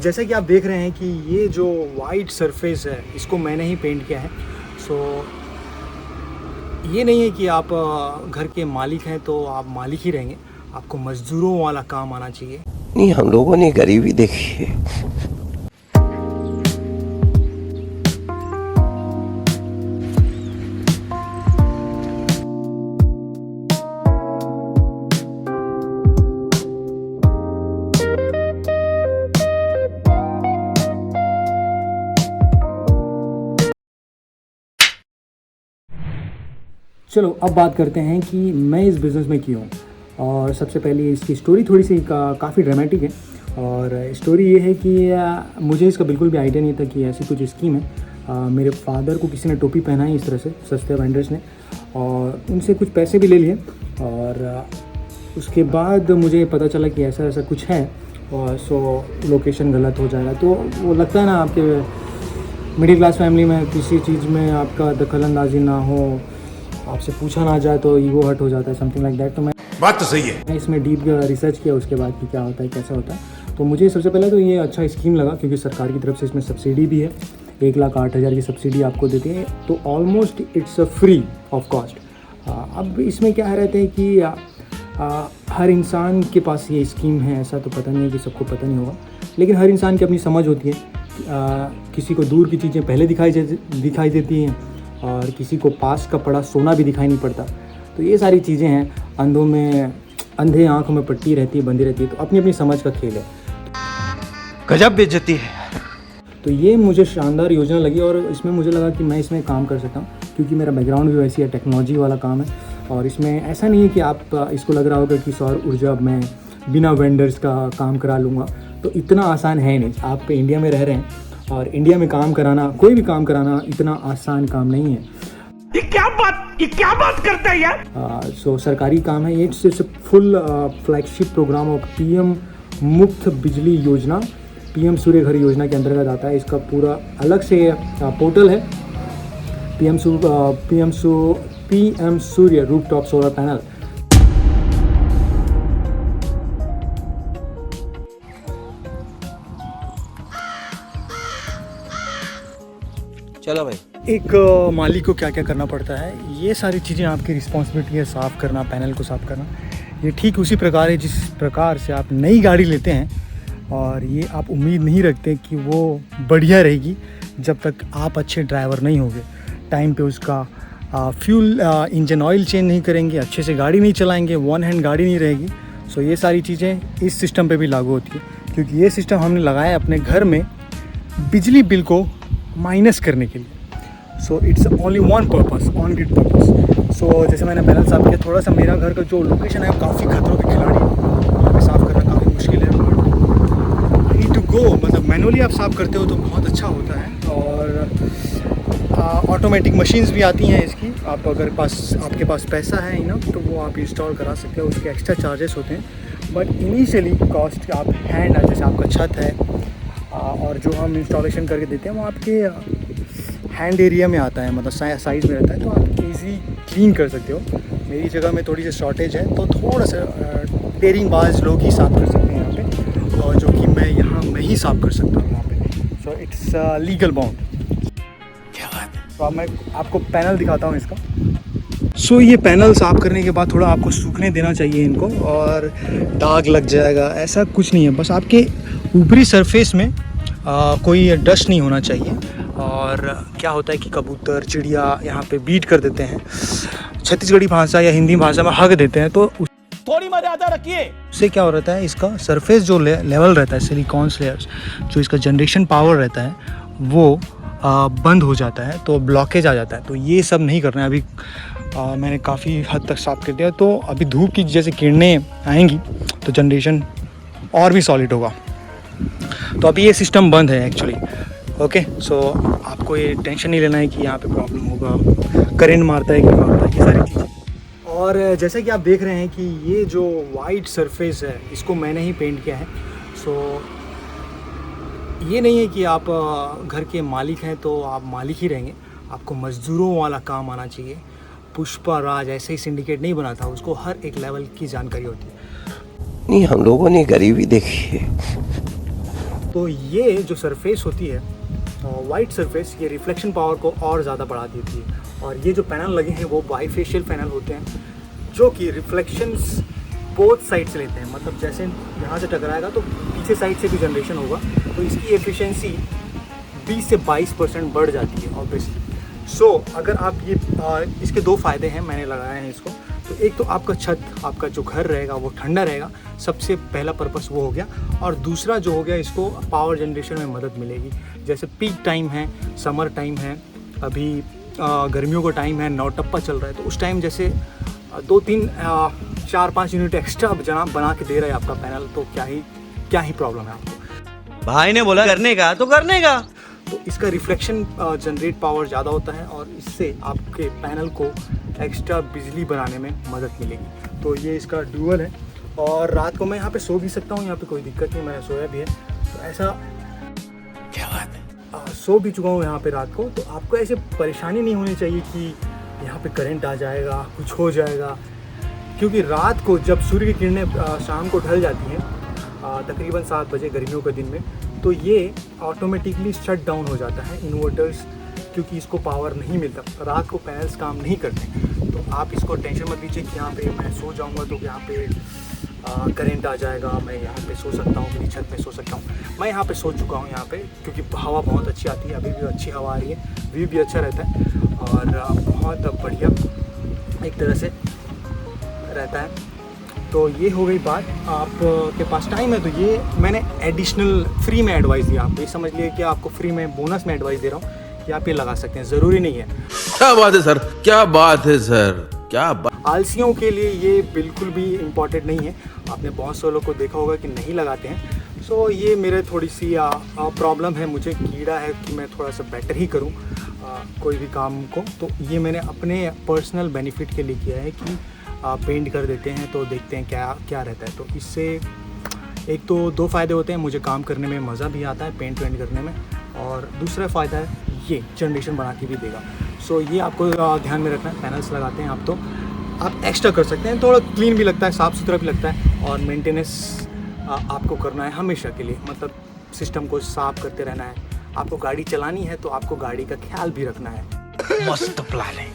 जैसा कि आप देख रहे हैं कि ये जो वाइट सरफेस है इसको मैंने ही पेंट किया है। सो ये नहीं है कि आप घर के मालिक हैं तो आप मालिक ही रहेंगे, आपको मज़दूरों वाला काम आना चाहिए। नहीं, हम लोगों ने गरीबी देखी है। चलो अब बात करते हैं कि मैं इस बिज़नेस में क्यों हूँ। और सबसे पहले इसकी स्टोरी थोड़ी सी काफ़ी ड्रामेटिक है। और स्टोरी ये है कि मुझे इसका बिल्कुल भी आइडिया नहीं था कि ऐसी कुछ स्कीम है। मेरे फादर को किसी ने टोपी पहनाई इस तरह से, सस्ते वेंडर्स ने, और उनसे कुछ पैसे भी ले लिए। और उसके बाद मुझे पता चला कि ऐसा ऐसा कुछ है, और सो लोकेशन गलत हो जाएगा। तो वो लगता है ना, आपके मिडिल क्लास फैमिली में किसी चीज़ में आपका दखल अंदाजी ना हो, आपसे पूछा ना जाए तो ईगो हर्ट हो जाता है, समथिंग लाइक दैट। तो बात तो सही है। मैं इसमें डीप रिसर्च किया उसके बाद कि क्या होता है, कैसा होता है। तो मुझे सबसे पहले तो ये अच्छा स्कीम लगा, क्योंकि सरकार की तरफ से इसमें सब्सिडी भी है। 1,08,000 की सब्सिडी आपको देते हैं, तो almost it's free of cost. अब इसमें क्या रहता है कि हर इंसान के पास ये स्कीम है, ऐसा तो पता नहीं है कि सबको पता नहीं होगा, लेकिन हर इंसान की अपनी समझ होती है। किसी को दूर की चीज़ें पहले दिखाई देती हैं, और किसी को पास का पड़ा सोना भी दिखाई नहीं पड़ता। तो ये सारी चीज़ें हैं, अंधे आँखों में पट्टी रहती है, बंधी रहती है। तो अपनी अपनी समझ का खेल है। गजब बेइज्जती है। तो ये मुझे शानदार योजना लगी, और इसमें मुझे लगा कि मैं इसमें काम कर सकता हूँ, क्योंकि मेरा बैकग्राउंड भी वैसी है, टेक्नोलॉजी वाला काम है। और इसमें ऐसा नहीं है कि आप इसको लग रहा होगा कि सौर ऊर्जा में बिना वेंडर्स का काम करा लूँगा। तो इतना आसान है नहीं। आप इंडिया में रह रहे हैं, और इंडिया में काम कराना, कोई भी काम कराना इतना आसान काम नहीं है। ये क्या बात करता है यार। सो सरकारी काम है ये। It's full flagship programme of PM मुफ्त बिजली योजना, पीएम सूर्य घर योजना के अंतर्गत आता है। इसका पूरा अलग से पोर्टल है, पीएम सूर्य रूफटॉप सोलर पैनल। चलो भाई, एक मालिक को क्या क्या करना पड़ता है, ये सारी चीज़ें आपकी रिस्पॉन्सिबिलिटी है। साफ़ करना, पैनल को साफ़ करना, ये ठीक उसी प्रकार है जिस प्रकार से आप नई गाड़ी लेते हैं, और ये आप उम्मीद नहीं रखते कि वो बढ़िया रहेगी जब तक आप अच्छे ड्राइवर नहीं होंगे, टाइम पे उसका फ्यूल इंजन ऑयल चेंज नहीं करेंगे, अच्छे से गाड़ी नहीं चलाएंगे, वन हैंड गाड़ी नहीं रहेगी। सो ये सारी चीज़ें इस सिस्टम पे भी लागू होती है, क्योंकि ये सिस्टम हमने लगाया अपने घर में बिजली बिल को माइनस करने के लिए। So it's only one purpose, on grid purpose. So जैसे मैंने पैनल साफ किया, थोड़ा सा मेरा घर का जो लोकेशन है काफ़ी खतरों के खिलाड़ी है, वहाँ पे साफ़ करना काफ़ी मुश्किल है। नीड टू गो, मतलब मैनुअली आप साफ़ करते हो तो बहुत अच्छा होता है। और ऑटोमेटिक मशीन्स भी आती हैं इसकी। आप अगर आपके पास पैसा है ना, तो वो आप इंस्टॉल करा सकते हो, उसके एक्स्ट्रा चार्जेस होते हैं। बट इनिशियली कॉस्ट आप हैंड, जैसे आपका छत है और जो हम इंस्टॉलेशन करके देते हैं वो आपके हैंड एरिया में आता है, मतलब साइज़ में रहता है, तो आप इजीली क्लीन कर सकते हो। मेरी जगह में थोड़ी सी शॉर्टेज है, तो थोड़ा सा टेयरिंग बाज लोग ही साफ़ कर सकते हैं यहाँ पे, और जो कि मैं ही साफ़ कर सकता हूँ यहाँ पे। So it's legal bound. तो अब मैं आपको पैनल दिखाता हूँ इसका। सो ये पैनल साफ़ करने के बाद थोड़ा आपको सूखने देना चाहिए इनको, और दाग लग जाएगा, ऐसा कुछ नहीं है। बस आपके ऊपरी सरफेस में कोई डस्ट नहीं होना चाहिए। और क्या होता है कि कबूतर, चिड़िया यहाँ पे बीट कर देते हैं, छत्तीसगढ़ी भाषा या हिंदी भाषा में हग देते हैं, तो थोड़ी मर्यादा रखिए। उससे क्या हो रहता है, इसका सरफेस जो लेवल रहता है, सिलिकॉन्स लेयर्स, जो इसका जनरेशन पावर रहता है वो बंद हो जाता है, तो ब्लॉकेज आ जाता है। तो ये सब नहीं करना है। अभी मैंने काफ़ी हद तक साफ़ कर दिया, तो अभी धूप की जैसे किरणें आएंगी तो जनरेशन और भी सॉलिड होगा। तो अभी ये सिस्टम बंद है एक्चुअली। ओके, सो आपको ये टेंशन नहीं लेना है कि यहाँ पे प्रॉब्लम होगा, करंट मारता है कि क्या होता है, ये सारी चीज़ें। और जैसे कि आप देख रहे हैं कि ये जो वाइट सरफेस है इसको मैंने ही पेंट किया है। सो ये नहीं है कि आप घर के मालिक हैं तो आप मालिक ही रहेंगे, आपको मज़दूरों वाला काम आना चाहिए। पुष्पा राज ऐसे ही सिंडिकेट नहीं बना था, उसको हर एक लेवल की जानकारी होती है। नहीं, हम लोगों ने गरीबी देखी है। तो ये जो सरफेस होती है वाइट सरफेस, ये रिफ्लेक्शन पावर को और ज़्यादा बढ़ा देती है। और ये जो पैनल लगे हैं वो बाईफेशियल पैनल होते हैं जो कि रिफ्लेक्शंस बोथ साइड से लेते हैं। मतलब जैसे यहाँ से टकराएगा तो पीछे साइड से भी जनरेशन होगा, तो इसकी एफिशिएंसी 20 से 22% बढ़ जाती है ऑब्वियसली। सो अगर आप ये इसके दो फ़ायदे हैं, मैंने लगाए हैं इसको। तो एक तो आपका छत, आपका जो घर रहेगा वो ठंडा रहेगा, सबसे पहला पर्पस वो हो गया। और दूसरा जो हो गया, इसको पावर जनरेशन में मदद मिलेगी। जैसे पीक टाइम है, समर टाइम है, अभी गर्मियों का टाइम है, नौटप्पा चल रहा है, तो उस टाइम जैसे 2-3 4-5 यूनिट एक्स्ट्रा जनाब बना के दे रहा है आपका पैनल, तो क्या ही प्रॉब्लम है आपको। भाई ने बोला करने का तो करने का। तो इसका रिफ्लेक्शन जनरेट पावर ज़्यादा होता है और इससे आपके पैनल को एक्स्ट्रा बिजली बनाने में मदद मिलेगी। तो ये इसका ड्यूअल है और रात को मैं यहाँ पे सो भी सकता हूँ, यहाँ पे कोई दिक्कत नहीं, मैंने सोया भी है। तो ऐसा क्या बात है, सो भी चुका हूँ यहाँ पे रात को। तो आपको ऐसे परेशानी नहीं होनी चाहिए कि यहाँ पे करंट आ जाएगा, कुछ हो जाएगा, क्योंकि रात को जब सूर्य की किरणें शाम को ढल जाती हैं तकरीबन 7 बजे गर्मियों के दिन में, तो ये ऑटोमेटिकली शट डाउन हो जाता है इन्वर्टर्स, क्योंकि इसको पावर नहीं मिलता, रात को पैनल्स काम नहीं करते। तो आप इसको टेंशन मत लीजिए कि यहाँ पे मैं सो जाऊँगा तो यहाँ पे करंट आ जाएगा, मैं यहाँ पे सो सकता हूँ, मेरी छत में सो सकता हूँ। मैं यहाँ पे सो चुका हूँ यहाँ पे, क्योंकि हवा बहुत अच्छी आती है, अभी भी अच्छी हवा आ रही है, व्यू भी अच्छा रहता है और बहुत बढ़िया एक तरह से रहता है। तो ये हो गई बात। आपके पास टाइम है तो ये मैंने एडिशनल फ्री में एडवाइस दिया आपको, ये समझ लिए कि आपको फ्री में बोनस में एडवाइस दे रहा हूँ कि आप ये लगा सकते हैं, ज़रूरी नहीं है। क्या बात है सर, क्या बात है सर, क्या बात। आलसियों के लिए ये बिल्कुल भी इम्पॉर्टेंट नहीं है। आपने बहुत से लोगों को देखा होगा कि नहीं लगाते हैं। सो ये मेरे थोड़ी सी प्रॉब्लम है, मुझे कीड़ा है कि मैं थोड़ा सा बेटर ही करूँ कोई भी काम को। तो ये मैंने अपने पर्सनल बेनिफिट के लिए किया है कि पेंट कर देते हैं, तो देखते हैं क्या रहता है। तो इससे एक तो 2 फ़ायदे होते हैं, मुझे काम करने में मज़ा भी आता है पेंट वेंट करने में, और दूसरा फ़ायदा है ये जनरेशन बना के भी देगा। सो ये आपको ध्यान में रखना है। पैनल्स लगाते हैं आप तो आप एक्स्ट्रा कर सकते हैं, थोड़ा क्लीन भी लगता है, साफ़ सुथरा भी लगता है, और मेंटेनेंस आपको करना है हमेशा के लिए। मतलब सिस्टम को साफ़ करते रहना है। आपको गाड़ी चलानी है तो आपको गाड़ी का ख्याल भी रखना है। मस्त प्लान है।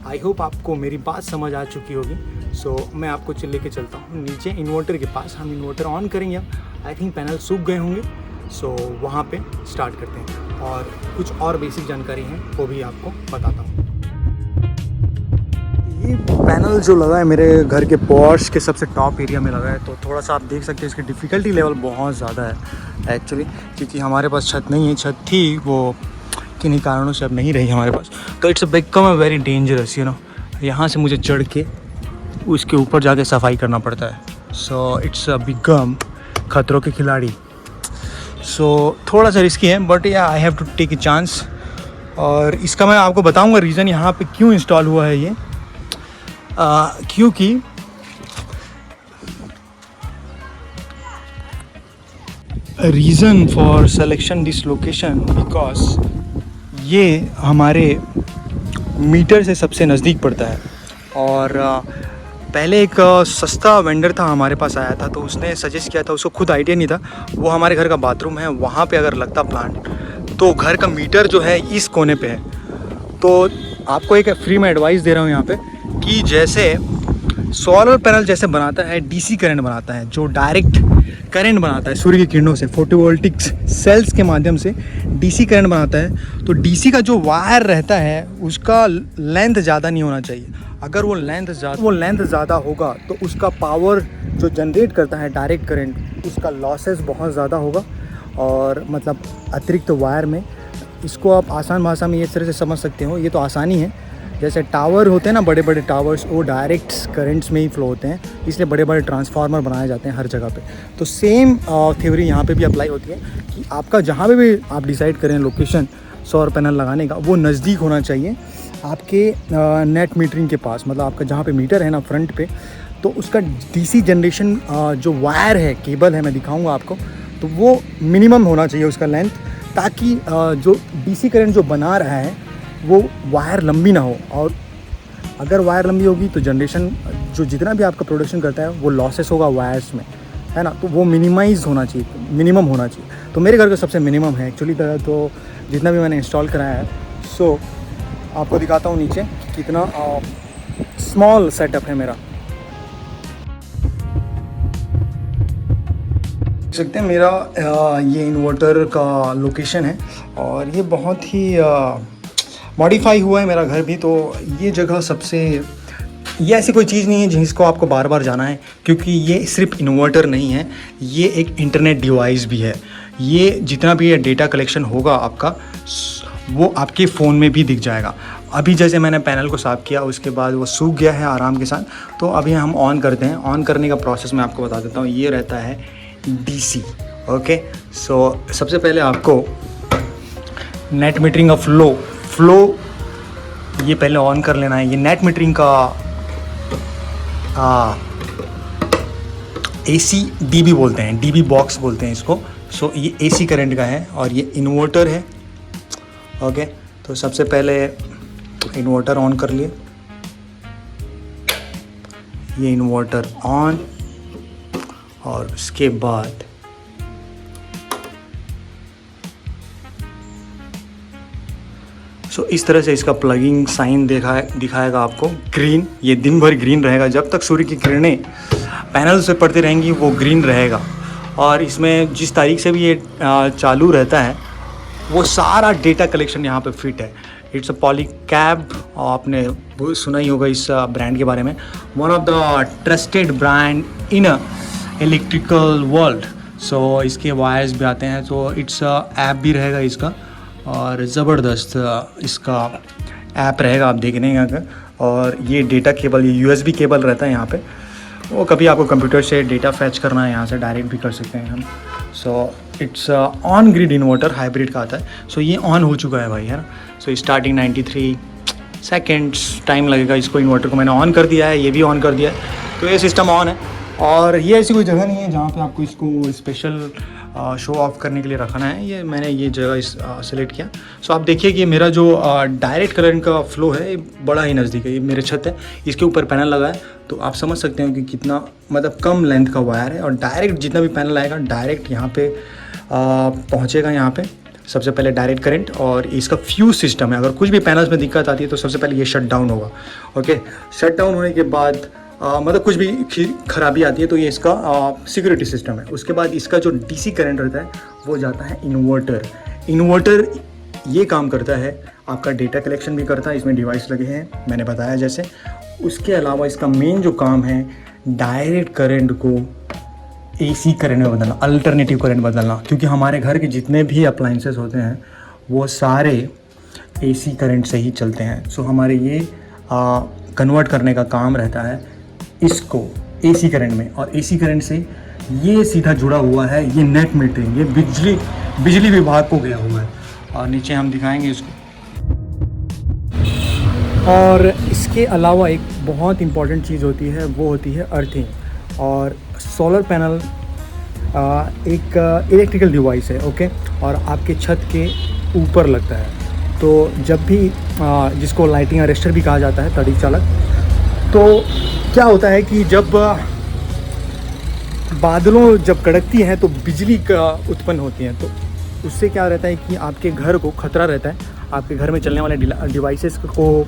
आई होप आपको मेरी बात समझ आ चुकी होगी। सो मैं आपको लेके चलता हूँ नीचे इन्वर्टर के पास। हम इन्वर्टर ऑन करेंगे अब। आई थिंक पैनल सूख गए होंगे, सो वहाँ पे स्टार्ट करते हैं और कुछ और बेसिक जानकारी है वो भी आपको बताता हूँ। ये पैनल जो लगा है मेरे घर के पोर्च के सबसे टॉप एरिया में लगा है, तो थोड़ा सा आप देख सकते हैं इसकी डिफ़िकल्टी लेवल बहुत ज़्यादा है एक्चुअली, क्योंकि हमारे पास छत नहीं है। छत थी, वो किन्हीं कारणों से अब नहीं रही हमारे पास, तो it's become a very dangerous, you know. यहाँ से मुझे चढ़ के उसके ऊपर जाके सफाई करना पड़ता है। सो इट्स बिकम खतरों के खिलाड़ी। सो थोड़ा सा रिस्की है, but yeah I have to take a chance. और इसका मैं आपको बताऊंगा रीज़न यहाँ पे क्यों इंस्टॉल हुआ है ये। क्योंकि reason for selection this location because ये हमारे मीटर से सबसे नज़दीक पड़ता है। और पहले एक सस्ता वेंडर था हमारे पास आया था, तो उसने सजेस्ट किया था, उसको खुद आइडिया नहीं था। वो हमारे घर का बाथरूम है, वहाँ पे अगर लगता प्लांट तो घर का मीटर जो है इस कोने पे है। तो आपको एक फ्री में एडवाइस दे रहा हूँ यहाँ पे कि जैसे सोलर पैनल जैसे बनाता है, डीसी करंट बनाता है, जो डायरेक्ट करंट बनाता है सूर्य की किरणों से, फोटोवोल्टिक सेल्स के माध्यम से डीसी करंट बनाता है। तो डीसी का जो वायर रहता है उसका लेंथ ज़्यादा नहीं होना चाहिए। अगर वो लेंथ ज़्यादा होगा तो उसका पावर जो जनरेट करता है डायरेक्ट करंट, उसका लॉसेस बहुत ज़्यादा होगा। और मतलब अतिरिक्त वायर में, इसको आप आसान भाषा में इस तरह से समझ सकते हो, ये तो आसानी है। जैसे टावर होते हैं ना, बड़े बड़े टावर्स, वो डायरेक्ट करंट्स में ही फ्लो होते हैं, इसलिए बड़े बड़े ट्रांसफार्मर बनाए जाते हैं हर जगह पे। तो सेम थ्योरी यहाँ पे भी अप्लाई होती है कि आपका जहाँ पे भी आप डिसाइड करें लोकेशन सौर पैनल लगाने का, वो नज़दीक होना चाहिए आपके नेट मीटरिंग के पास। मतलब आपका जहाँ पे मीटर है ना फ्रंट पे, तो उसका डीसी जनरेशन जो वायर है, केबल है, मैं दिखाऊँगा आपको, तो वो मिनिमम होना चाहिए उसका लेंथ, ताकि जो डीसी करंट जो बना रहा है वो वायर लंबी ना हो। और अगर वायर लंबी होगी तो जनरेशन जो जितना भी आपका प्रोडक्शन करता है वो लॉसेस होगा वायर्स में। है ना, तो वो मिनिमाइज़ होना चाहिए, मिनिमम होना चाहिए। तो मेरे घर का सबसे मिनिमम है एक्चुअली तो जितना भी मैंने इंस्टॉल कराया है। सो आपको दिखाता हूँ नीचे कितना स्मॉल सेटअप है मेरा। देख सकते हैं मेरा ये इन्वर्टर का लोकेशन है और ये बहुत ही मॉडिफाई हुआ है मेरा घर भी। तो ये जगह सबसे, ये ऐसी कोई चीज़ नहीं है जिसको आपको बार बार जाना है, क्योंकि ये सिर्फ इन्वर्टर नहीं है, ये एक इंटरनेट डिवाइस भी है। ये जितना भी ये डेटा कलेक्शन होगा आपका, वो आपके फ़ोन में भी दिख जाएगा। अभी जैसे मैंने पैनल को साफ़ किया, उसके बाद वो सूख गया है आराम के साथ। तो अभी हम ऑन करते हैं। ऑन करने का प्रोसेस मैं आपको बता देता हूँ। ये रहता है DC। ओके, सो सबसे पहले आपको नेट मीटरिंग का फ्लो ये पहले ऑन कर लेना है। ये नेट मीटरिंग का AC DB बोलते हैं, DB बॉक्स बोलते हैं इसको। सो ये AC करंट का है और ये इन्वर्टर है। ओके, तो सबसे पहले इन्वर्टर ऑन कर लिए। ये इन्वर्टर ऑन, और उसके बाद इस तरह से इसका प्लगिंग साइन दिखाएगा आपको ग्रीन। ये दिन भर ग्रीन रहेगा, जब तक सूर्य की किरणें पैनल से पड़ती रहेंगी वो ग्रीन रहेगा। और इसमें जिस तारीख से भी ये चालू रहता है वो सारा डेटा कलेक्शन यहाँ पे फिट है। इट्स अ पॉलीकैब, आपने सुना ही होगा इस ब्रांड के बारे में। One of the trusted brand in electrical world. So इसके वायर्स भी आते हैं, तो इट्स ऐप भी रहेगा इसका, और ज़बरदस्त इसका ऐप रहेगा, आप देखने का। और ये डेटा केबल, ये USB केबल रहता है यहाँ पे। वो कभी आपको कंप्यूटर से डेटा फैच करना है यहाँ से डायरेक्ट भी कर सकते हैं हम। So it's on grid inverter, hybrid का आता है। सो ये ऑन हो चुका है भाई, है ना। सो स्टार्टिंग 93 सेकेंड्स टाइम लगेगा इसको। इन्वर्टर को मैंने ऑन कर दिया है, ये भी ऑन कर दिया है। तो ये सिस्टम ऑन है। और ये ऐसी कोई जगह नहीं है जहाँ पे आपको इसको स्पेशल शो ऑफ करने के लिए रखना है। ये मैंने ये जगह सेलेक्ट किया। सो आप देखिए कि मेरा जो डायरेक्ट करंट का फ्लो है ये बड़ा ही नज़दीक है। ये मेरे छत है, इसके ऊपर पैनल लगा है, तो आप समझ सकते हो कि कितना मतलब कम लेंथ का वायर है। और डायरेक्ट जितना भी पैनल आएगा डायरेक्ट यहाँ पे पहुँचेगा। यहाँ पे सबसे पहले डायरेक्ट करंट, और इसका फ्यूज सिस्टम है। अगर कुछ भी पैनल्स में दिक्कत आती है तो सबसे पहले ये शट डाउन होगा। ओके, शट डाउन होने के बाद मतलब कुछ भी खराबी आती है तो ये इसका सिक्योरिटी सिस्टम है। उसके बाद इसका जो DC करंट रहता है वो जाता है इन्वर्टर ये काम करता है, आपका डेटा कलेक्शन भी करता है। इसमें डिवाइस लगे हैं मैंने बताया जैसे। उसके अलावा इसका मेन जो काम है डायरेक्ट करंट को AC करंट में बदलना, अल्टरनेटिव करंट बदलना। क्योंकि हमारे घर के जितने भी अप्लाइंसेस होते हैं वो सारे AC करंट से ही चलते हैं। सो हमारे ये कन्वर्ट करने का काम रहता है इसको AC करंट में। और AC करंट से ये सीधा जुड़ा हुआ है ये नेट मीटरिंग, ये बिजली विभाग को गया हुआ है। और नीचे हम दिखाएंगे इसको। और इसके अलावा एक बहुत इम्पॉर्टेंट चीज़ होती है, वो होती है अर्थिंग। और सोलर पैनल एक इलेक्ट्रिकल डिवाइस है। ओके, और आपके छत के ऊपर लगता है। तो जब भी जिसको लाइटिंग अरेस्टर भी कहा जाता है, तड़ीक चालक, तो क्या होता है कि जब बादलों जब कड़कती हैं तो बिजली का उत्पन्न होती है। तो उससे क्या रहता है कि आपके घर को खतरा रहता है, आपके घर में चलने वाले डिवाइसेस को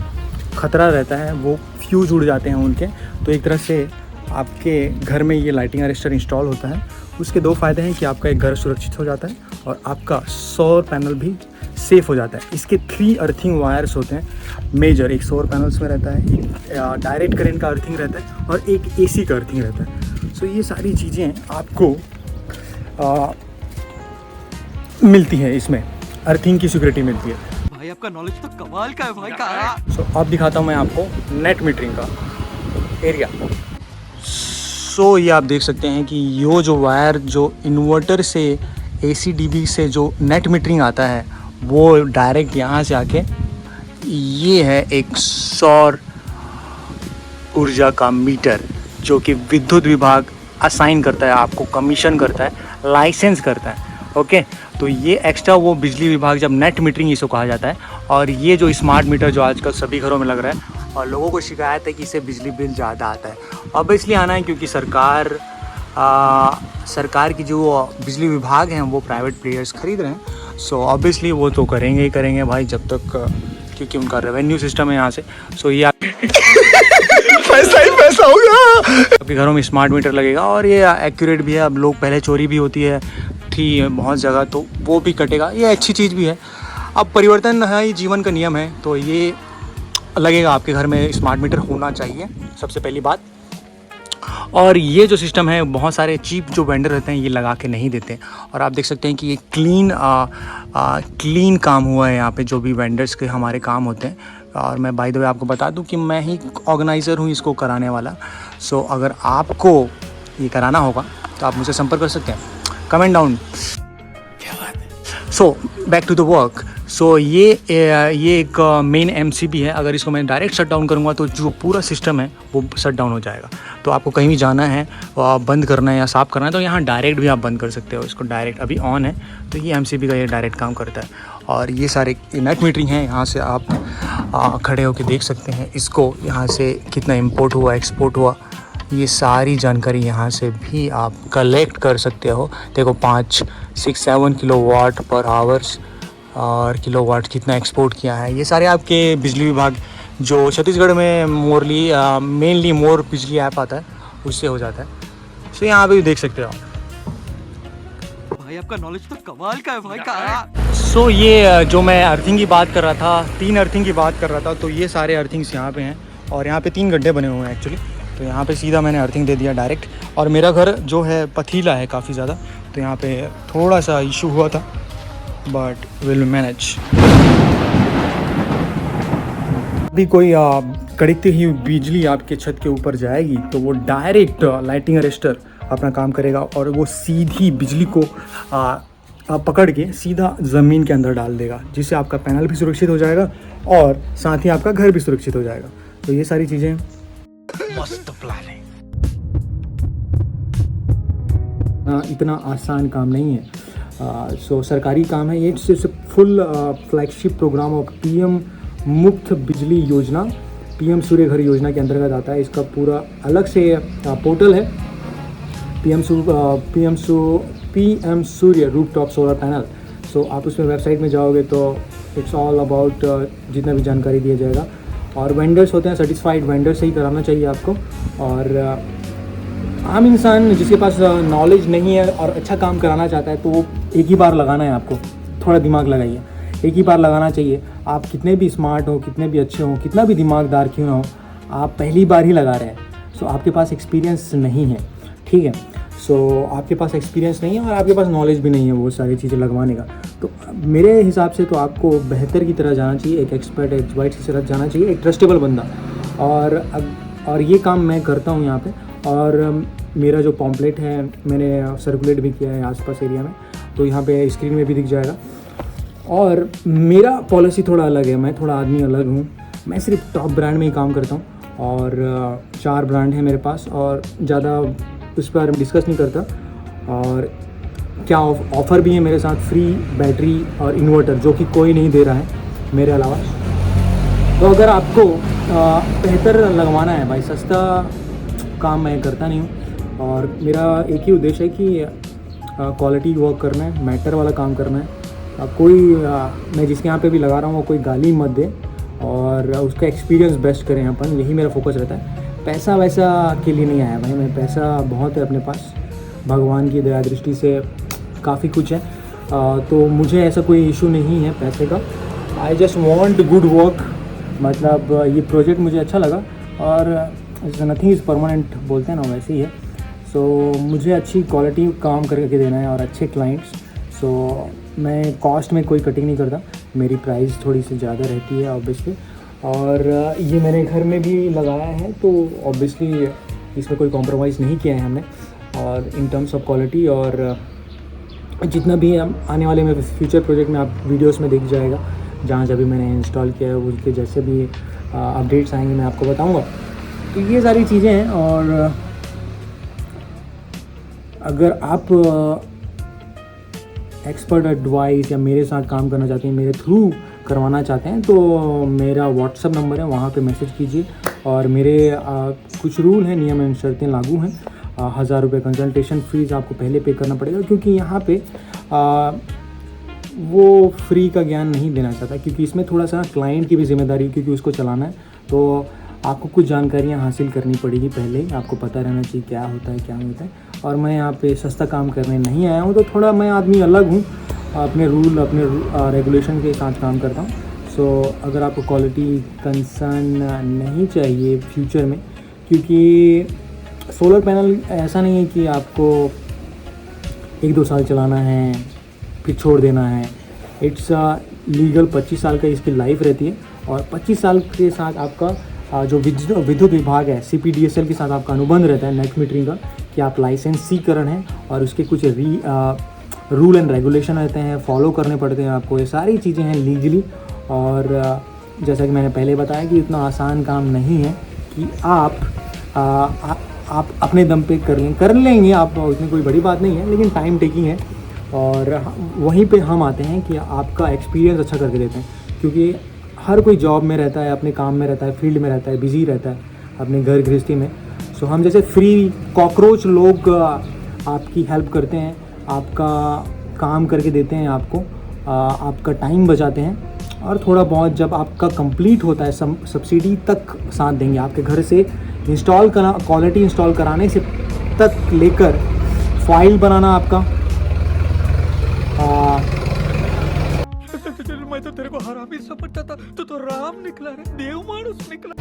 खतरा रहता है, वो फ्यूज उड़ जाते हैं उनके। तो एक तरह से आपके घर में ये लाइटिंग अरेस्टर इंस्टॉल होता है। उसके दो फ़ायदे हैं कि आपका एक घर सुरक्षित हो जाता है और आपका सौर पैनल भी सेफ़ हो जाता है। इसके 3 अर्थिंग वायर्स होते हैं मेजर, एक सौर पैनल्स में रहता है, एक डायरेक्ट करंट का अर्थिंग रहता है और एक AC का अर्थिंग रहता है। सो ये सारी चीज़ें आपको मिलती है, इसमें अर्थिंग की सिक्योरिटी मिलती है। भाई आपका नॉलेज तो कमाल का है भाई का। सो अब दिखाता हूँ मैं आपको नेट मीटरिंग का एरिया। सो ये आप देख सकते हैं कि ये जो वायर जो इन्वर्टर से AC DB से जो नेट मीटरिंग आता है वो डायरेक्ट यहाँ से आके ये है एक सौर ऊर्जा का मीटर जो कि विद्युत विभाग असाइन करता है, आपको कमीशन करता है, लाइसेंस करता है। ओके, तो ये एक्स्ट्रा वो बिजली विभाग जब नेट मीटरिंग इसको कहा जाता है। और ये जो स्मार्ट मीटर जो आजकल सभी घरों में लग रहा है और लोगों को शिकायत है कि इससे बिजली बिल ज़्यादा आता है। अब इसलिए आना है क्योंकि सरकार सरकार की जो बिजली विभाग हैं वो प्राइवेट प्लेयर्स खरीद रहे हैं। सो ऑब्वियसली वो तो करेंगे ही करेंगे भाई, जब तक क्योंकि उनका रेवेन्यू सिस्टम है यहाँ से। सो ये पैसा ही पैसा होगा। आपके घरों में स्मार्ट मीटर लगेगा और ये एक्यूरेट भी है। अब लोग पहले चोरी भी होती है थी बहुत जगह, तो वो भी कटेगा। ये अच्छी चीज़ भी है। अब परिवर्तन है, ये जीवन का नियम है, तो ये लगेगा आपके घर में स्मार्ट मीटर होना चाहिए सबसे पहली बात। और ये जो सिस्टम है बहुत सारे चीप जो वेंडर रहते हैं ये लगा के नहीं देते। और आप देख सकते हैं कि ये क्लीन काम हुआ है यहाँ पे, जो भी वेंडर्स के हमारे काम होते हैं। और मैं बाय द वे आपको बता दूं कि मैं ही ऑर्गेनाइज़र हूँ इसको कराने वाला। सो अगर आपको ये कराना होगा तो आप मुझसे संपर्क कर सकते हैं, comment down. So back to the work. So ये एक मेन MCB है। अगर इसको मैं डायरेक्ट शट डाउन करूँगा तो जो पूरा सिस्टम है वो शट डाउन हो जाएगा। तो आपको कहीं भी जाना है, बंद करना है या साफ़ करना है, तो यहाँ डायरेक्ट भी आप बंद कर सकते हो इसको। डायरेक्ट अभी ऑन है तो ये MCB का ये डायरेक्ट काम करता है। और ये सारे नेट मीटरिंग हैं, यहाँ से आप खड़े होकर देख सकते हैं इसको, यहाँ से कितना इंपोर्ट हुआ एक्सपोर्ट हुआ, ये सारी जानकारी यहाँ से भी आप कलेक्ट कर सकते हो। देखो 5, 6, 7 किलोवाट पर आवर्स और किलोवाट कितना एक्सपोर्ट किया है। ये सारे आपके बिजली विभाग जो छत्तीसगढ़ में मेनली मोर बिजली ऐप आता है उससे हो जाता है। सो यहाँ पे भी देख सकते हो आप। भाई आपका नॉलेज तो कमाल का है भाई का। सो ये जो मैं अर्थिंग की बात कर रहा था, 3 अर्थिंग की बात कर रहा था, तो ये सारे अर्थिंग्स यहाँ पे हैं। और यहाँ पे 3 गड्ढे बने हुए हैं एक्चुअली। तो यहाँ पे सीधा मैंने अर्थिंग दे दिया डायरेक्ट। और मेरा घर जो है पथीला है काफ़ी ज़्यादा, तो यहाँ पे थोड़ा सा इशू हुआ था, बट विल मैनेज। अभी कोई कड़कती हुई बिजली आपके छत के ऊपर जाएगी तो वो डायरेक्ट लाइटिंग अरेस्टर अपना काम करेगा और वो सीधी बिजली को पकड़ के सीधा ज़मीन के अंदर डाल देगा, जिससे आपका पैनल भी सुरक्षित हो जाएगा और साथ ही आपका घर भी सुरक्षित हो जाएगा। तो ये सारी चीज़ें मस्त प्लान है। इतना आसान काम नहीं है। सो सरकारी काम है ये। सिर्फ full flagship programme of PM मुफ्त बिजली योजना, PM सूर्य घर योजना के अंतर्गत आता है। इसका पूरा अलग से पोर्टल है, PM सूर्य रूफटॉप सोलर पैनल। सो आप उसमें वेबसाइट में जाओगे तो इट्स ऑल अबाउट जितना भी जानकारी दिया जाएगा। और वेंडर्स होते हैं, सर्टिफाइड वेंडर से ही कराना चाहिए आपको। और आम इंसान जिसके पास नॉलेज नहीं है और अच्छा काम कराना चाहता है तो वो एक ही बार लगाना है आपको। थोड़ा दिमाग लगाइए, एक ही बार लगाना चाहिए। आप कितने भी स्मार्ट हो, कितने भी अच्छे हो, कितना भी दिमागदार क्यों ना हो, आप पहली बार ही लगा रहे हैं। सो आपके पास एक्सपीरियंस नहीं है, ठीक है। सो आपके पास एक्सपीरियंस नहीं है और आपके पास नॉलेज भी नहीं है वो सारी चीज़ें लगवाने का। तो मेरे हिसाब से तो आपको बेहतर की तरह जाना चाहिए, एक एक्सपर्ट एक्सपर्ट की तरह जाना चाहिए, एक ट्रस्टेबल बंदा। और ये काम मैं करता हूँ यहाँ पे। और मेरा जो पॉम्पलेट है मैंने सर्कुलेट भी किया है आसपास एरिया में, तो यहाँ पे स्क्रीन में भी दिख जाएगा। और मेरा पॉलिसी थोड़ा अलग है, मैं थोड़ा आदमी अलग हूँ। मैं सिर्फ टॉप ब्रांड में ही काम करता हूँ और 4 ब्रांड है मेरे पास और ज़्यादा उस पर डिस्कस नहीं करता। और क्या ऑफ़र भी है मेरे साथ, फ्री बैटरी और इन्वर्टर, जो कि कोई नहीं दे रहा है मेरे अलावा। तो अगर आपको बेहतर लगवाना है भाई, सस्ता काम मैं करता नहीं हूँ और मेरा एक ही उद्देश्य है कि क्वालिटी वर्क करना है, मैटर वाला काम करना है। कोई मैं जिसके यहाँ पे भी लगा रहा हूँ वो कोई गाली मत दे और उसका एक्सपीरियंस बेस्ट करें अपन, यही मेरा फोकस रहता है। पैसा वैसा के लिए नहीं आया भाई मैं, पैसा बहुत है अपने पास, भगवान की दया दृष्टि से काफ़ी कुछ है। तो मुझे ऐसा कोई इशू नहीं है पैसे का। I just want good work. मतलब ये प्रोजेक्ट मुझे अच्छा लगा और नथिंग इज़ परमानेंट बोलते हैं ना, वैसे ही है। सो मुझे अच्छी क्वालिटी काम करके देना है और अच्छे क्लाइंट्स। सो मैं कॉस्ट में कोई कटिंग नहीं करता, मेरी प्राइस थोड़ी सी ज़्यादा रहती है ऑब्वियसली। और ये मैंने घर में भी लगाया है तो ऑब्वियसली इसमें कोई कॉम्प्रोमाइज़ नहीं किया है हमने। और इन टर्म्स ऑफ क्वालिटी और जितना भी आने वाले में फ्यूचर प्रोजेक्ट में आप वीडियोस में दिख जाएगा, जहाँ जब भी मैंने इंस्टॉल किया है उसके जैसे भी अपडेट्स आएंगे मैं आपको बताऊंगा। तो ये सारी चीज़ें हैं। और अगर आप एक्सपर्ट एडवाइस या मेरे साथ काम करना चाहते हैं, मेरे थ्रू करवाना चाहते हैं, तो मेरा व्हाट्सअप नंबर है, वहाँ पे मैसेज कीजिए। और मेरे कुछ रूल हैं, नियम एवं शर्तें लागू हैं 1000 रुपये कंसल्टेशन फीस आपको पहले पे करना पड़ेगा, क्योंकि यहाँ पे वो फ्री का ज्ञान नहीं देना चाहता, क्योंकि इसमें थोड़ा सा क्लाइंट की भी जिम्मेदारी है, क्योंकि उसको चलाना है। तो आपको कुछ जानकारियाँ हासिल करनी पड़ेगी पहले, आपको पता रहना चाहिए क्या होता है क्या नहीं होता है। और मैं यहाँ पे सस्ता काम करने नहीं आया हूँ, तो थोड़ा मैं आदमी अलग हूँ, अपने रूल अपने रेगुलेशन के साथ काम करता हूँ। सो अगर आपको क्वालिटी कंसर्न नहीं चाहिए फ्यूचर में, क्योंकि सोलर पैनल ऐसा नहीं है कि आपको 1-2 साल चलाना है फिर छोड़ देना है। इट्स लीगल 25 साल का इसकी लाइफ रहती है, और 25 साल के साथ आपका जो विद्युत विभाग है CPDSL के साथ आपका अनुबंध रहता है नेट मीटरिंग का, कि आप लाइसेंसीकरण है और उसके कुछ रूल एंड रेगुलेशन रहते हैं, फॉलो करने पड़ते हैं आपको। ये सारी चीज़ें हैं लीगली। और जैसा कि मैंने पहले बताया कि इतना आसान काम नहीं है कि आप अपने दम पे कर लेंगे आप, इतनी कोई बड़ी बात नहीं है, लेकिन टाइम टेकिंग है। और वहीं पे हम आते हैं कि आपका एक्सपीरियंस अच्छा करके देते हैं, क्योंकि हर कोई जॉब में रहता है, अपने काम में रहता है, फील्ड में रहता है, बिजी रहता है अपने घर गृहस्थी में। सो हम जैसे फ्री कॉकरोच लोग आपकी हेल्प करते हैं, आपका काम करके देते हैं, आपको आपका टाइम बचाते हैं। और थोड़ा बहुत जब आपका कंप्लीट होता है सब्सिडी तक साथ देंगे, आपके घर से इंस्टॉल करा क्वालिटी इंस्टॉल कराने से तक लेकर फाइल बनाना आपका। मैं तो तेरे को हरामी समझता था, तो राम निकला रे, देव मानुस निकला।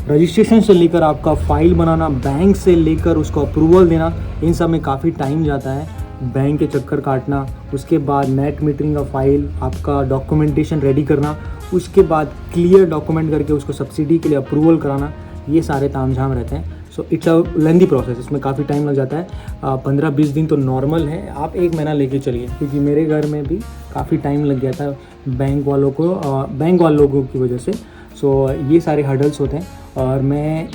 रजिस्ट्रेशन से लेकर आपका फ़ाइल बनाना, बैंक से लेकर उसको अप्रूवल देना, इन सब में काफ़ी टाइम जाता है। बैंक के चक्कर काटना, उसके बाद नेट मीटरिंग का फ़ाइल, आपका डॉक्यूमेंटेशन रेडी करना, उसके बाद क्लियर डॉक्यूमेंट करके उसको सब्सिडी के लिए अप्रूवल कराना, ये सारे तामझाम रहते हैं। सो इट्स अ लेंदी प्रोसेस, इसमें काफ़ी टाइम लग जाता है। 15-20 दिन तो नॉर्मल है, आप 1 महीना लेके चलिए, क्योंकि मेरे घर में भी काफ़ी टाइम लग गया था बैंक वाले लोगों की वजह से। सो ये सारे हर्डल्स होते हैं, और मैं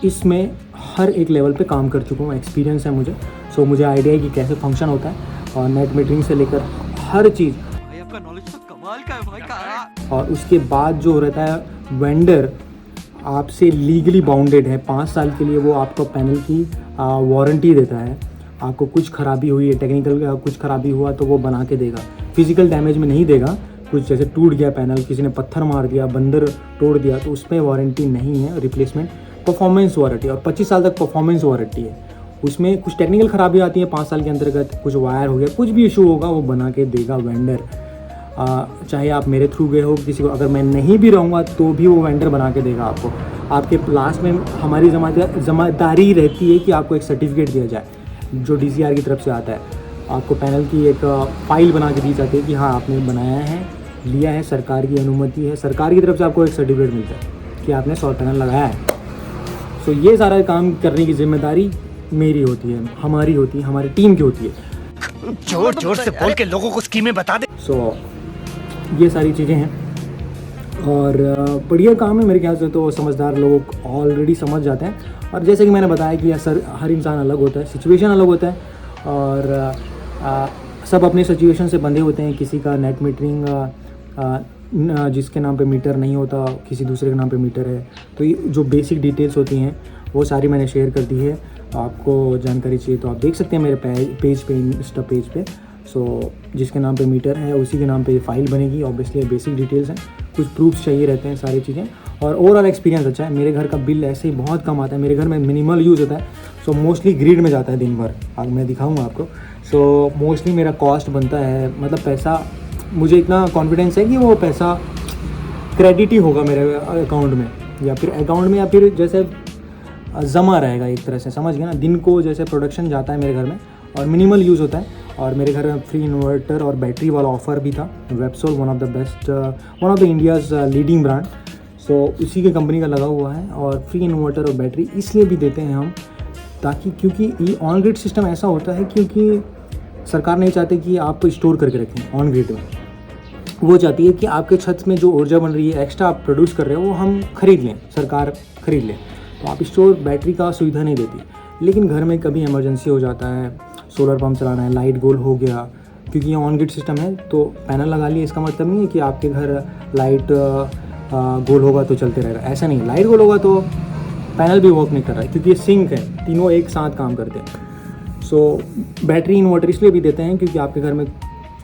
इसमें हर एक लेवल पे काम कर चुका हूँ, एक्सपीरियंस है मुझे। सो मुझे आइडिया है कि कैसे फंक्शन होता है, और नेट मीटरिंग से लेकर हर चीज़। भाई आपका नॉलेज तो कमाल का है भाई का। और उसके बाद जो रहता है वेंडर आपसे लीगली बाउंडेड है, 5 साल के लिए वो आपको पैनल की वारंटी देता है। आपको कुछ खराबी हुई है, टेक्निकल कुछ खराबी हुआ तो वो बना के देगा, फिजिकल डैमेज में नहीं देगा। कुछ जैसे टूट गया पैनल, किसी ने पत्थर मार दिया, बंदर तोड़ दिया, तो उसमें वारंटी नहीं है, रिप्लेसमेंट परफॉर्मेंस वारंटी, और 25 साल तक परफॉर्मेंस वारंटी है। उसमें कुछ टेक्निकल खराबी आती है 5 साल के अंतर्गत, कुछ वायर हो गया, कुछ भी इशू होगा वो बना के देगा वेंडर। चाहे आप मेरे थ्रू गए हो किसी को, अगर मैं नहीं भी रहूँगा तो भी वो वेंडर बना के देगा आपको। आपके लास्ट में हमारी जिम्मेदारी रहती है कि आपको एक सर्टिफिकेट दिया जाए जो DCR की तरफ से आता है। आपको पैनल की एक फ़ाइल बना के दी जाती है कि हाँ आपने बनाया है, लिया है, सरकार की अनुमति है, सरकार की तरफ से आपको एक सर्टिफिकेट मिलता है कि आपने सोलर पैनल लगाया है। सो ये सारा काम करने की जिम्मेदारी मेरी होती है, हमारी होती है, हमारी टीम की होती है। जोर जोर से बोल के लोगों को स्कीमें बता दे। सो ये सारी चीज़ें हैं, और बढ़िया काम है मेरे ख्याल से। तो समझदार लोग ऑलरेडी समझ जाते हैं, और जैसे कि मैंने बताया कि हर इंसान अलग होता है, सिचुएशन अलग होता है, और सब अपने सिचुएशन से बंधे होते हैं। किसी का नेट मीटरिंग जिसके नाम पे मीटर नहीं होता, किसी दूसरे के नाम पे मीटर है। तो ये जो बेसिक डिटेल्स होती हैं वो सारी मैंने शेयर कर दी है। आपको जानकारी चाहिए तो आप देख सकते हैं मेरे पेज पे, इंस्टा पेज पे। सो जिसके नाम पे मीटर है उसी के नाम पे फाइल बनेगी। ऑब्वियसली बेसिक डिटेल्स हैं, कुछ प्रूफ्स चाहिए रहते हैं, सारी चीज़ें। और ओवरऑल एक्सपीरियंस अच्छा है। मेरे घर का बिल ऐसे ही बहुत कम आता है, मेरे घर में मिनिमल यूज़ होता है। सो मोस्टली ग्रिड में जाता है दिन भर, आज मैं दिखाऊंगा आपको। सो मोस्टली मेरा कॉस्ट बनता है, मतलब पैसा, मुझे इतना कॉन्फिडेंस है कि वो पैसा क्रेडिट ही होगा मेरे अकाउंट में, या फिर अकाउंट में, या फिर जैसे जमा रहेगा एक तरह से, समझ गए ना। दिन को जैसे प्रोडक्शन जाता है मेरे घर में, और मिनिमल यूज़ होता है। और मेरे घर में फ्री इन्वर्टर और बैटरी वाला ऑफ़र भी था। Websol one of the India's leading brand. So उसी की कंपनी का लगा हुआ है। और फ्री इन्वर्टर और बैटरी इसलिए भी देते हैं हम, ताकि क्योंकि ये ऑन ग्रिड सिस्टम ऐसा होता है, क्योंकि सरकार नहीं चाहती कि आप स्टोर करके रखें ऑन ग्रिड में। वो चाहती है कि आपके छत में जो ऊर्जा बन रही है, एक्स्ट्रा आप प्रोड्यूस कर रहे हो, वो हम खरीद लें, सरकार खरीद लें। तो आप स्टोर बैटरी का सुविधा नहीं देती। लेकिन घर में कभी इमरजेंसी हो जाता है, सोलर पंप चलाना है, लाइट गोल हो गया, क्योंकि ये ऑन ग्रिड सिस्टम है, तो पैनल लगा लिए इसका मतलब नहीं है कि आपके घर लाइट गोल होगा तो चलते रहेगा, ऐसा नहीं। लाइट गोल होगा तो पैनल भी वर्क नहीं कर रहा है, क्योंकि ये सिंक है, तीनों एक साथ काम करते हैं। सो बैटरी इन्वर्टर इसलिए भी देते हैं क्योंकि आपके घर में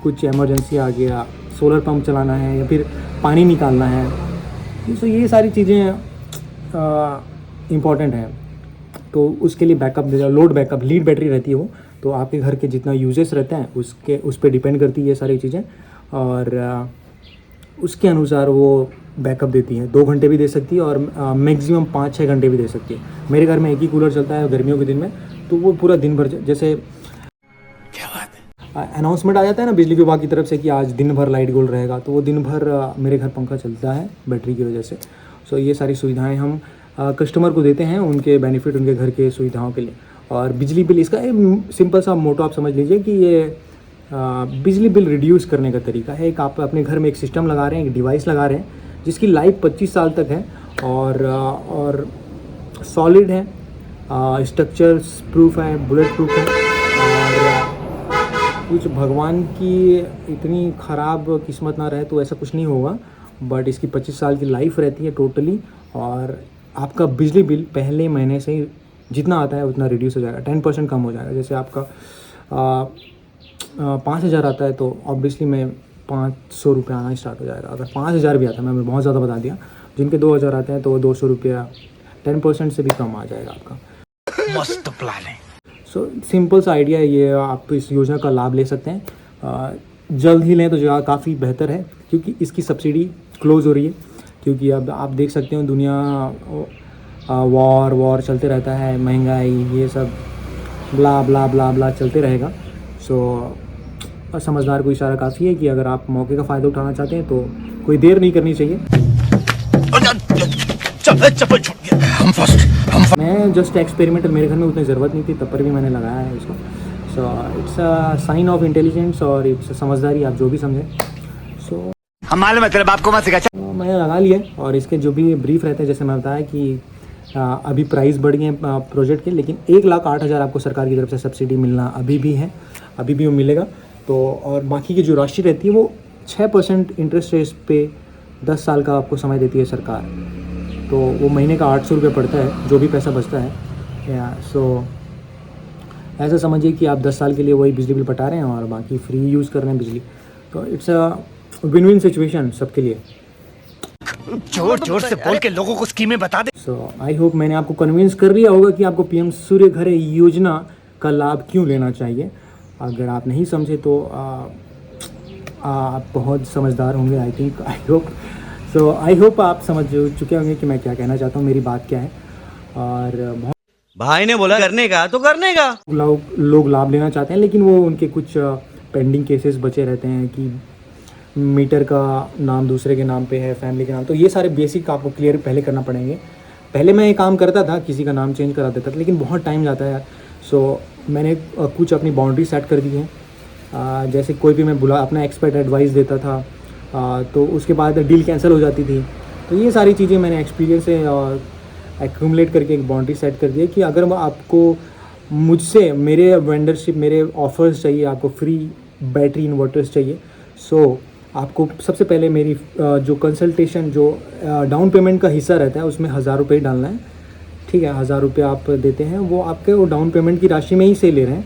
कुछ इमरजेंसी आ गया, सोलर पंप चलाना है या फिर पानी निकालना है, तो ये सारी चीज़ें इम्पॉर्टेंट हैं। तो उसके लिए backup, load backup, lead battery रहती है वो, तो आपके घर के जितना यूजेस रहते हैं उस पर डिपेंड करती है ये सारी चीज़ें, और उसके अनुसार वो बैकअप देती है। 2 घंटे भी दे सकती है और मैक्सिमम 5-6 घंटे भी दे सकती है। मेरे घर में एक ही कूलर चलता है गर्मियों के दिन में, तो वो पूरा दिन भर, जैसे क्या बात है, अनाउंसमेंट आ जाता है ना बिजली विभाग की तरफ से कि आज दिन भर लाइट गोल रहेगा, तो वो दिन भर मेरे घर पंखा चलता है बैटरी की वजह से। सो ये सारी सुविधाएँ हम कस्टमर को देते हैं, उनके बेनिफिट, उनके घर के सुविधाओं के लिए। और बिजली बिल, इसका सिंपल सा मोटो आप समझ लीजिए कि ये बिजली बिल रिड्यूस करने का तरीका है। एक आप अपने घर में एक सिस्टम लगा रहे हैं, एक डिवाइस लगा रहे हैं जिसकी लाइफ 25 साल तक है और सॉलिड है, स्ट्रक्चर प्रूफ है, बुलेट प्रूफ है, और कुछ भगवान की इतनी ख़राब किस्मत ना रहे तो ऐसा कुछ नहीं होगा, बट इसकी 25 साल की लाइफ रहती है टोटली। और आपका बिजली बिल पहले महीने से ही जितना आता है उतना रिड्यूस हो जाएगा, 10% कम हो जाएगा। जैसे आपका 5,000 आता है तो ऑब्वियसली में 500 रुपये आना स्टार्ट हो जाएगा। अगर 5,000 भी आता है, मैं बहुत ज़्यादा बता दिया, जिनके 2,000 आते हैं तो वो 200 रुपया 10% से भी कम आ जाएगा आपका। मस्त प्लान है। सो सिंपल सा आइडिया है ये, आप इस योजना का लाभ ले सकते हैं। जल्द ही लें तो जगह काफ़ी बेहतर है, क्योंकि इसकी सब्सिडी क्लोज़ हो रही है। क्योंकि अब आप देख सकते हो दुनिया वॉर चलते रहता है, महंगाई, ये सब ब्ला ब्ला ब्ला ब्ला चलते रहेगा। सो समझदार को इशारा काफ़ी है कि अगर आप मौके का फ़ायदा उठाना चाहते हैं तो कोई देर नहीं करनी चाहिए। मैं जस्ट एक्सपेरिमेंटल, मेरे घर में उतनी ज़रूरत नहीं थी तब पर भी मैंने लगाया है इसको। So it's a sign of intelligence और इट्स समझदारी, आप जो भी समझें। सो हम मालूम है तेरे बाप को मत सिखा। मैंने लगा लिया, और इसके जो भी ब्रीफ रहते हैं, जैसे मैं बताया कि अभी प्राइस बढ़ गए प्रोजेक्ट के, लेकिन 1,08,000 आपको सरकार की तरफ से सब्सिडी मिलना अभी भी है, अभी भी वो मिलेगा। तो और बाकी की जो राशि रहती है वो 6% इंटरेस्ट रेट पे 10 साल का आपको समय देती है सरकार। तो वो महीने का 800 रुपये पड़ता है, जो भी पैसा बचता है। सो ऐसा समझिए कि आप 10 साल के लिए वही बिजली बिल पटा रहे हैं और बाकी फ्री यूज़ कर रहे हैं बिजली। तो it's a win win situation सबके लिए। जोर जोर से बोल के लोगों को स्कीमें बता दे। सो आई होप मैंने आपको कन्विंस कर दिया होगा कि आपको पीएम सूर्य घर योजना का लाभ क्यों लेना चाहिए। अगर आप नहीं समझे तो आप बहुत समझदार होंगे, I think, I hope. So I hope आप समझ चुके होंगे कि मैं क्या कहना चाहता हूँ, मेरी बात क्या है। और बहुत भाई ने बोला करने का तो करने का। लोग लाभ लेना चाहते हैं, लेकिन वो उनके कुछ पेंडिंग केसेस बचे रहते हैं कि मीटर का नाम दूसरे के नाम पे है, फैमिली के नाम, तो ये सारे बेसिक आपको क्लियर पहले करना पड़ेंगे। पहले मैं ये काम करता था, किसी का नाम चेंज करा देता था, लेकिन बहुत टाइम जाता है। सो मैंने कुछ अपनी बाउंड्री सेट कर दी है। जैसे कोई भी मैं अपना एक्सपर्ट एडवाइस देता था तो उसके बाद डील कैंसिल हो जाती थी। तो ये सारी चीज़ें मैंने एक्सपीरियंस से एक्यूमुलेट करके एक बाउंड्री सेट कर दी है कि अगर आपको मुझसे मेरे वेंडरशिप, मेरे ऑफर्स चाहिए, आपको फ्री बैटरी इन्वर्टर्स चाहिए, सो आपको सबसे पहले मेरी जो कंसल्टेशन, जो डाउन पेमेंट का हिस्सा रहता है उसमें 1,000 रुपये डालना है। ठीक है, 1,000 रुपये आप देते हैं, वो आपके वो डाउन पेमेंट की राशि में ही से ले रहे हैं।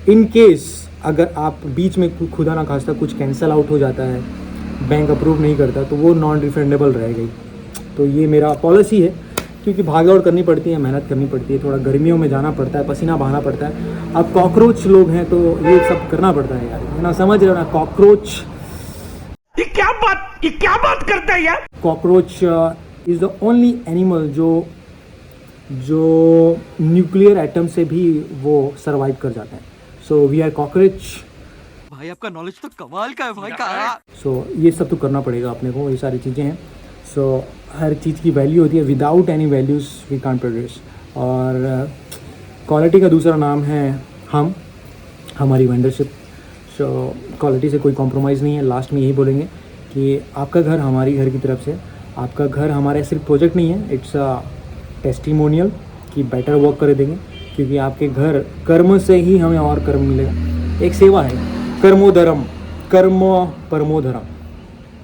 इन केस अगर आप बीच में खुदा ना खास्ता कुछ कैंसिल आउट हो जाता है, बैंक अप्रूव नहीं करता, तो वो नॉन रिफंडेबल रह गई। तो ये मेरा पॉलिसी है, क्योंकि भागदौड़ करनी पड़ती है, मेहनत करनी पड़ती है, थोड़ा गर्मियों में जाना पड़ता है, पसीना बहाना पड़ता है। अब कॉकरोच लोग हैं तो ये सब करना पड़ता है यार, है ना, समझ रहे हो ना। कॉकरोच, ये क्या बात करता है यार। Cockroach is the only animal जो न्यूक्लियर एटम से भी वो सरवाइव कर जाते हैं। So we are cockroach. भाई आपका नॉलेज तो कमाल का है भाई का। सो ये सब तो करना पड़ेगा अपने को, ये सारी चीज़ें हैं। सो हर चीज़ की वैल्यू होती है, without any values we can't produce. और क्वालिटी का दूसरा नाम है हमारी वेंडरशिप। सो क्वालिटी से कोई कॉम्प्रोमाइज़ नहीं है। लास्ट में यही बोलेंगे कि आपका घर हमारी घर की तरफ से, आपका घर हमारा सिर्फ प्रोजेक्ट नहीं है, इट्स अ टेस्टिमोनियल कि बेटर वर्क कर देंगे, क्योंकि आपके घर कर्म से ही हमें और कर्म मिलेगा। एक सेवा है कर्मोदरम, कर्म परमोदरम।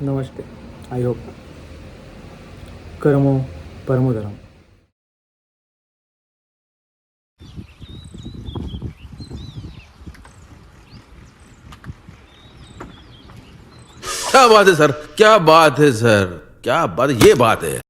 नमस्ते, आई होप कर्मो परमोदरम। क्या बात है सर, क्या बात है सर, क्या बात, ये बात है।